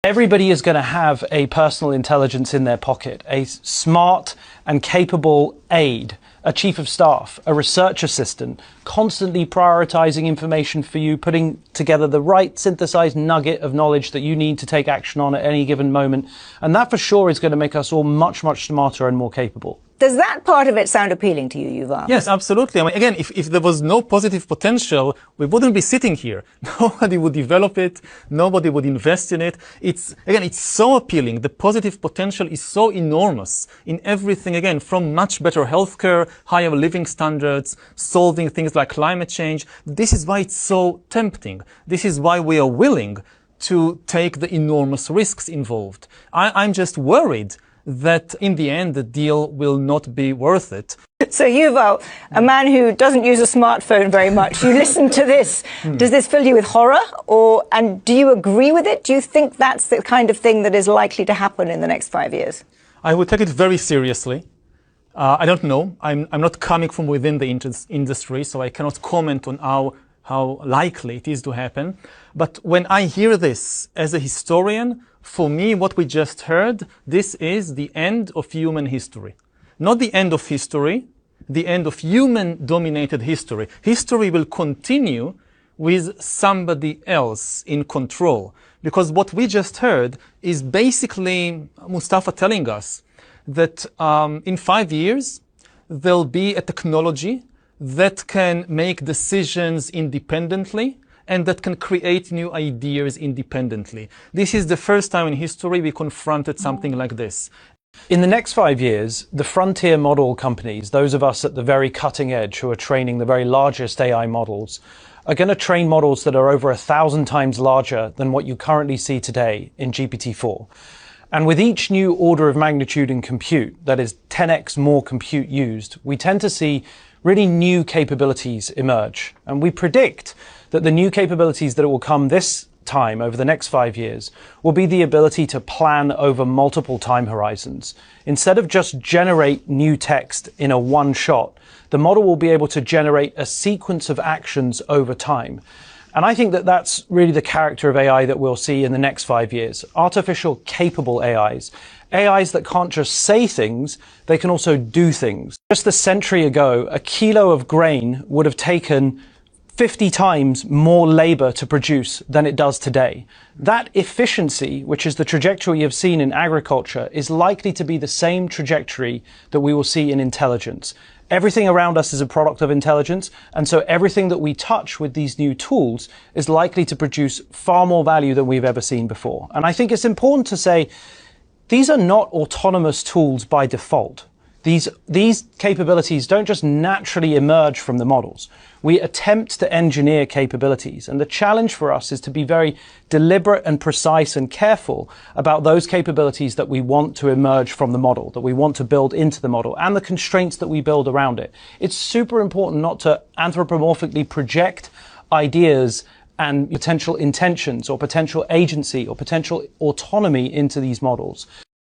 Everybody is going to have a personal intelligence in their pocket, a smart and capable aide, a chief of staff, a research assistant, constantly prioritizing information for you, putting together the right synthesized nugget of knowledge that you need to take action on at any given moment. And that for sure is going to make us all much, much smarter and more capable. Does that part of it sound appealing to you, Yuval? Yes, absolutely. I mean, again, if there was no positive potential, we wouldn't be sitting here. Nobody would develop it. Nobody would invest in it. It's so appealing. The positive potential is so enormous in everything, again, from much better healthcare, higher living standards, solving things like climate change. This is why it's so tempting. This is why we are willing to take the enormous risks involved. I'm just worried that in the end the deal will not be worth it. So Yuval, a man who doesn't use a smartphone very much, you listen to this. Does this fill you with horror, and do you agree with it? Do you think that's the kind of thing that is likely to happen in the next 5 years? I would take it very seriously. I don't know. I'm not coming from within the industry, so I cannot comment on how likely it is to happen. But when I hear this as a historian, for me, what we just heard, this is the end of human history. Not the end of history, the end of human-dominated history. History will continue with somebody else in control. Because what we just heard is basically Mustafa telling us that in 5 years, there'll be a technology that can make decisions independently and that can create new ideas independently. This is the first time in history we confronted something like this. In the next 5 years, the frontier model companies, those of us at the very cutting edge who are training the very largest AI models, are going to train models that are over 1,000 times larger than what you currently see today in GPT-4. And with each new order of magnitude in compute, that is 10x more compute used, we tend to see really new capabilities emerge. And we predict that the new capabilities that will come this time over the next 5 years will be the ability to plan over multiple time horizons. Instead of just generate new text in a one shot, the model will be able to generate a sequence of actions over time. And I think that that's really the character of AI that we'll see in the next 5 years. Artificial capable AIs. AIs that can't just say things, they can also do things. Just a century ago, a kilo of grain would have taken 50 times more labor to produce than it does today. That efficiency, which is the trajectory you've seen in agriculture, is likely to be the same trajectory that we will see in intelligence. Everything around us is a product of intelligence, and so everything that we touch with these new tools is likely to produce far more value than we've ever seen before. And I think it's important to say, these are not autonomous tools by default. These capabilities don't just naturally emerge from the models. We attempt to engineer capabilities, and the challenge for us is to be very deliberate and precise and careful about those capabilities that we want to emerge from the model, that we want to build into the model, and the constraints that we build around it. It's super important not to anthropomorphically project ideas and potential intentions or potential agency or potential autonomy into these models.